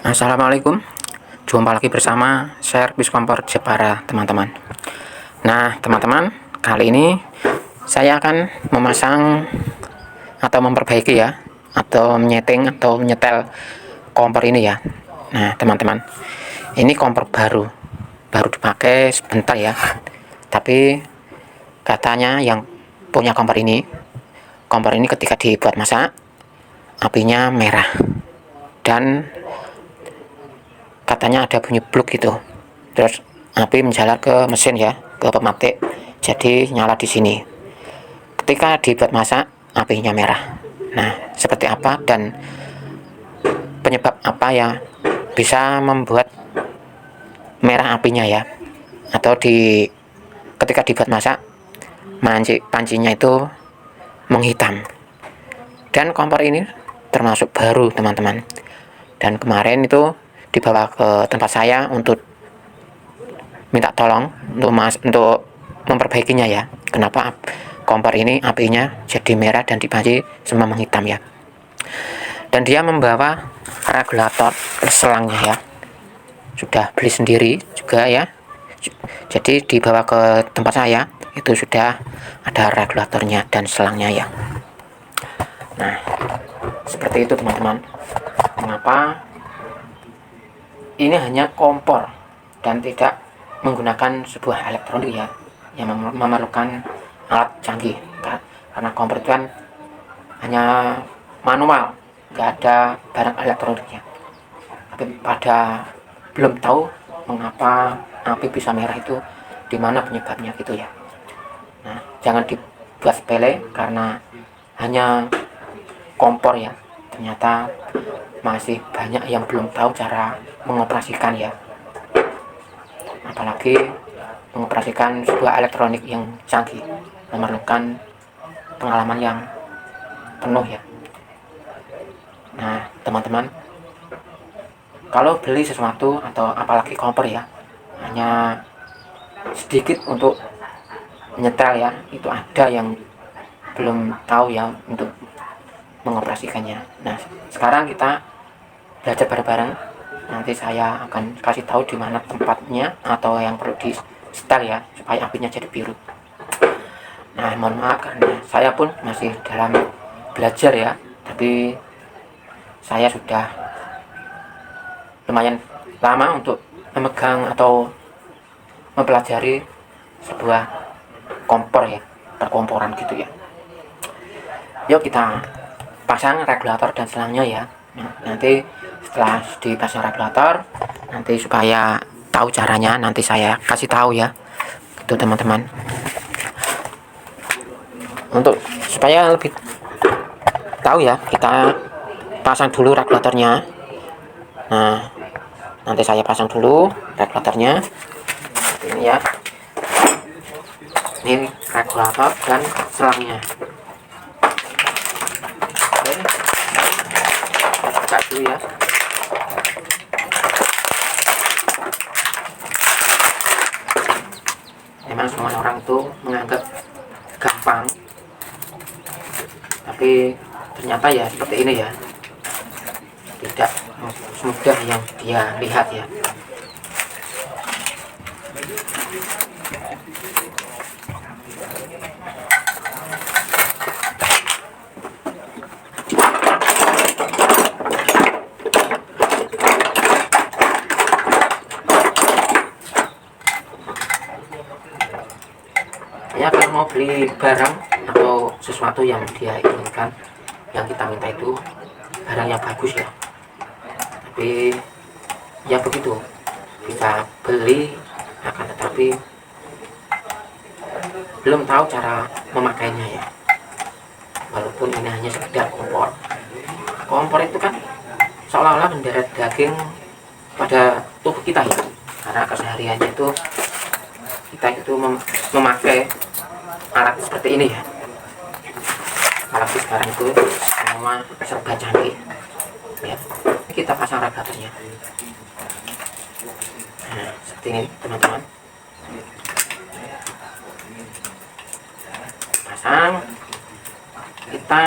Assalamualaikum, jumpa lagi bersama servis kompor Jepara teman-teman. Nah teman-teman, kali ini saya akan memasang atau memperbaiki ya, atau menyeting atau menyetel kompor ini ya. Nah teman-teman, ini kompor baru dipakai sebentar ya, tapi katanya yang punya kompor ini ketika dibuat masak apinya merah dan katanya ada bunyi bluk gitu, terus api menjalar ke mesin ya, ke pematik, jadi nyala di sini ketika dibuat masak apinya merah. Nah seperti apa dan penyebab apa ya bisa membuat merah apinya ya, atau ketika dibuat masak pancinya itu menghitam. Dan kompor ini termasuk baru teman-teman, dan kemarin itu dibawa ke tempat saya untuk minta tolong untuk memperbaikinya ya. Kenapa kompor ini apinya jadi merah dan di panci semua menghitam ya. Dan dia membawa regulator selangnya ya, sudah beli sendiri juga ya, jadi dibawa ke tempat saya itu sudah ada regulatornya dan selangnya ya. Nah seperti itu teman-teman, mengapa ini hanya kompor dan tidak menggunakan sebuah elektronik ya, yang memerlukan alat canggih, karena kompor itu kan hanya manual, nggak ada barang elektroniknya. Tapi pada belum tahu mengapa api bisa merah itu, di mana penyebabnya gitu ya. Nah jangan dibuat sepele karena hanya kompor ya, ternyata masih banyak yang belum tahu cara mengoperasikan ya, apalagi mengoperasikan sebuah elektronik yang canggih memerlukan pengalaman yang penuh ya. Nah teman-teman, kalau beli sesuatu atau apalagi kompor ya, hanya sedikit untuk nyetel ya, itu ada yang belum tahu ya untuk mengoperasikannya. Nah sekarang kita belajar bareng-bareng, nanti saya akan kasih tahu di mana tempatnya atau yang perlu di setel ya, supaya apinya jadi biru. Nah mohon maaf karena saya pun masih dalam belajar ya, tapi saya sudah lumayan lama untuk memegang atau mempelajari sebuah kompor ya, perkomporan gitu ya. Yuk kita pasang regulator dan selangnya ya. Nah, nanti setelah dipasang regulator, nanti supaya tahu caranya nanti saya kasih tahu ya, itu teman-teman. Untuk supaya lebih tahu ya, kita pasang dulu regulatornya. Nah nanti saya pasang dulu regulatornya ini ya, ini regulator dan selangnya. Oke, buka dulu ya. Memang semua orang tuh menganggap gampang, tapi ternyata ya seperti ini ya, tidak semudah yang dia lihat ya. Ya kalau mau beli barang atau sesuatu yang dia inginkan, yang kita minta itu barang yang bagus ya, tapi ya begitu, kita beli akan tetapi belum tahu cara memakainya ya. Walaupun ini hanya sekedar kompor itu kan seolah-olah mendarat daging pada tubuh kita ya, karena kesehariannya itu kita itu memakai alat seperti ini ya. Apalagi sekarang itu semua serba canggih ya. Kita pasang regulatornya. Nah seperti ini teman-teman, pasang, kita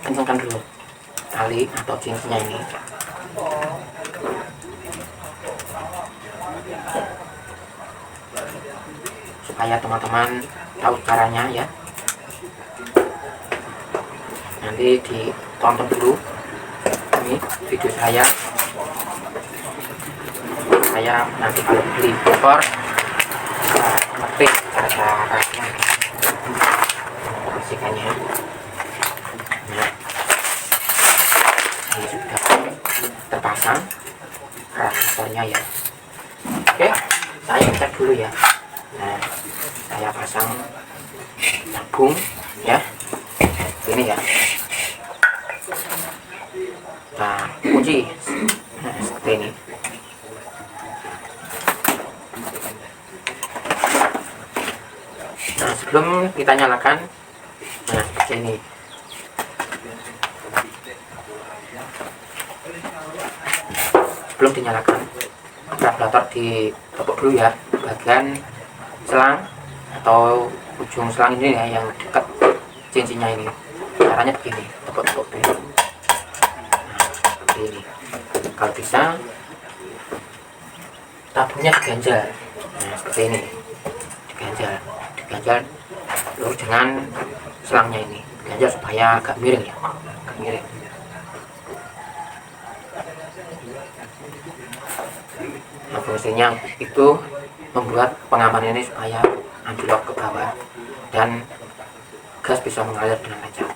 kencangkan dulu tali atau cincinnya ini. supaya teman-teman tahu caranya ya. Nanti ditonton dulu ini video saya nanti kalau beli kompor ngerti cara-caranya operasikannya. Nah, ini sudah terpasang radiatornya ya. Oke, saya cek dulu ya. Nah, saya pasang tabung ya, ini ya. Nah, kunci seperti ini. Nah, sebelum kita nyalakan, nah seperti ini. Sebelum dinyalakan, radiator ditepuk dulu ya, bagian selang atau ujung selang ini ya, yang dekat cincinnya ini. Caranya begini, tepuk-tepuk dulu. Nah, seperti ini. Kalau bisa, tabungnya diganjal. Nah, seperti ini, diganjal lurus dengan selangnya ini, diganjal supaya agak miring ya, agak miring. Nah, fungsinya itu membuat pengaman ini supaya anjlok ke bawah dan gas bisa mengalir dengan lancar.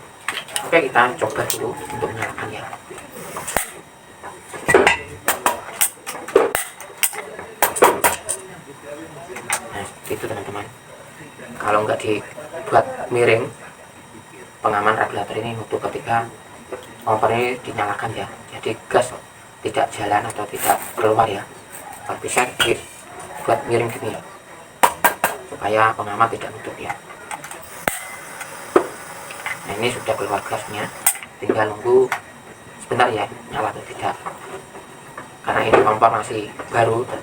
Oke, kita coba dulu untuk menyalakannya. Nah, seperti itu teman-teman. Kalau nggak dibuat miring, pengaman radiator ini nutup ketika kompor ini dinyalakan ya, jadi gas tidak jalan atau tidak keluar ya. Kalau bisa dibuat miring gini ya, supaya pengaman tidak nutup ya. Nah, ini sudah keluar gasnya, tinggal nunggu sebentar ya nyala atau tidak, karena ini kompor masih baru dan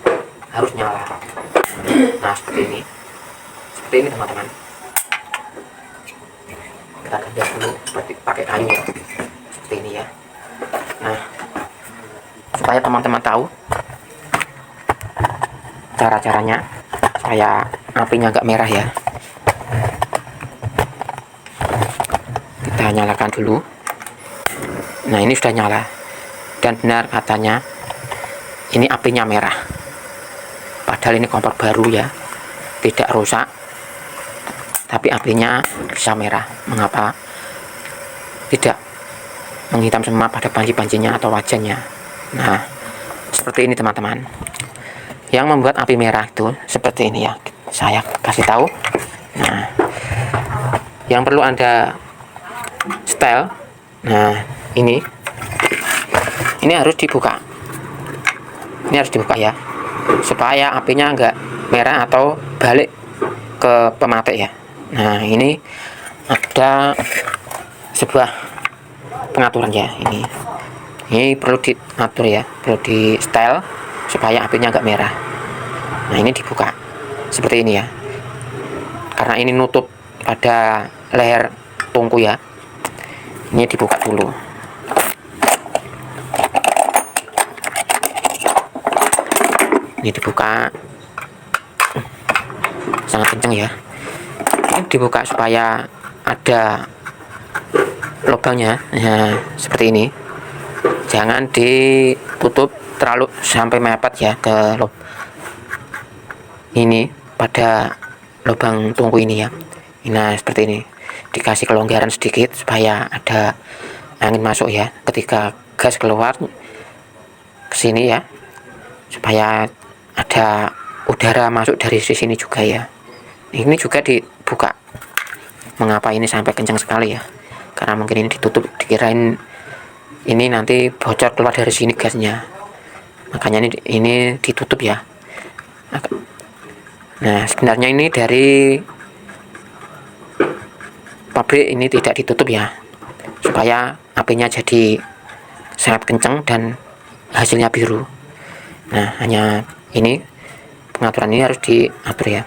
harus nyala. Nah, seperti ini teman-teman. Kita ganjal dulu seperti pakai kayu ya, seperti ini ya. Nah, supaya teman-teman tahu cara-caranya supaya apinya agak merah ya, kita nyalakan dulu. Nah, ini sudah nyala dan benar katanya ini apinya merah, padahal ini kompor baru ya, tidak rusak, tapi apinya bisa merah. Mengapa tidak menghitam semua pada panci-pancinya atau wajannya? Nah, seperti ini teman-teman. Yang membuat api merah itu seperti ini ya, saya kasih tahu. Nah, yang perlu Anda setel. Nah, ini harus dibuka. Ini harus dibuka ya, supaya apinya enggak merah atau balik ke pematik ya. Nah, ini ada sebuah pengaturan ya, ini perlu diatur ya, perlu di setel supaya apinya agak merah. Nah, ini dibuka seperti ini ya, karena ini nutup pada leher tungku ya. Ini dibuka dulu. Ini dibuka sangat kencang ya. Ini dibuka supaya ada lubangnya ya, seperti ini. Jangan ditutup terlalu sampai mepet ya ke ini pada lubang tungku ini ya. Nah, seperti ini, dikasih kelonggaran sedikit supaya ada angin masuk ya ketika gas keluar ke sini ya, supaya ada udara masuk dari sisi ini juga ya. Ini juga dibuka. Mengapa ini sampai kencang sekali ya? Karena mungkin ini ditutup, dikirain ini nanti bocor keluar dari sini gasnya, makanya ini ditutup ya. Nah, sebenarnya ini dari pabrik ini tidak ditutup ya, supaya apinya jadi sangat kencang dan hasilnya biru. Nah, hanya ini pengaturan ini harus diatur ya,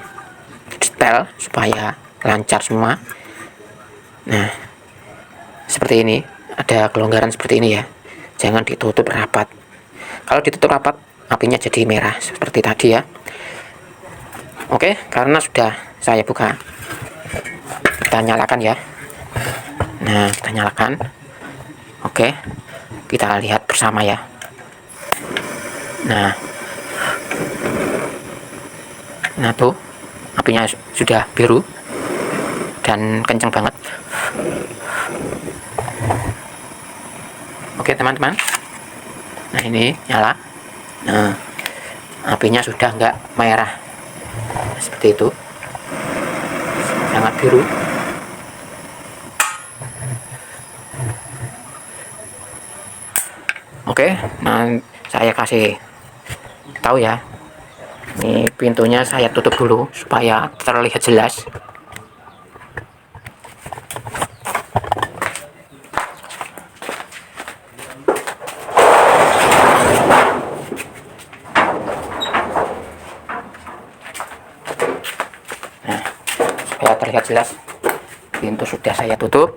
setel supaya lancar semua. Nah, seperti ini, ada kelonggaran seperti ini ya, jangan ditutup rapat Kalau ditutup rapat, apinya jadi merah seperti tadi ya. Oke, karena sudah saya buka, kita nyalakan ya. Nah, kita nyalakan. Oke, kita lihat bersama ya. Nah tuh apinya sudah biru dan kenceng banget. Oke teman-teman, nah ini nyala. Nah, apinya sudah enggak merah seperti itu, sangat biru. Oke, nah saya kasih tahu ya, ini pintunya saya tutup dulu supaya terlihat jelas. Nah, supaya terlihat jelas, pintu sudah saya tutup.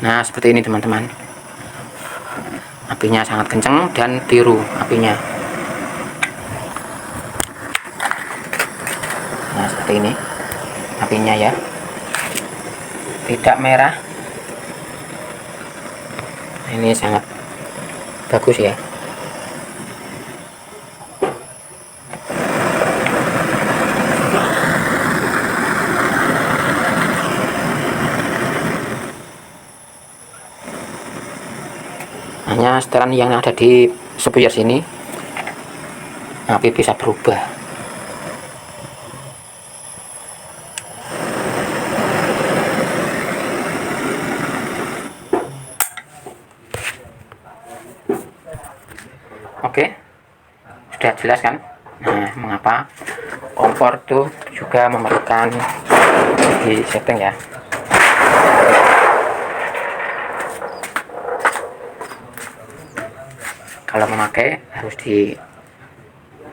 Nah, seperti ini teman-teman. Apinya sangat kencang dan biru apinya. Nah, seperti ini apinya ya. Tidak merah. Ini sangat bagus ya. Hanya setelan yang ada di spuyer sini, api bisa berubah. Oke, sudah jelas kan? Nah, mengapa kompor itu juga memerlukan di setting ya. Kalau memakai harus di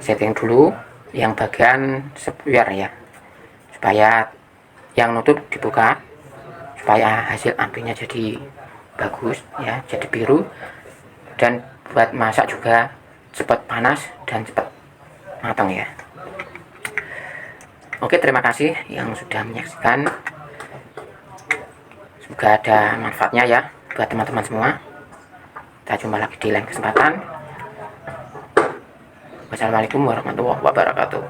setting dulu yang bagian spuyer ya, supaya yang nutup dibuka, supaya hasil apinya jadi bagus ya, jadi biru, dan buat masak juga cepat panas dan cepat matang ya. Oke, terima kasih yang sudah menyaksikan, semoga ada manfaatnya ya buat teman-teman semua. Kita jumpa lagi di lain kesempatan. Wassalamualaikum warahmatullahi wabarakatuh.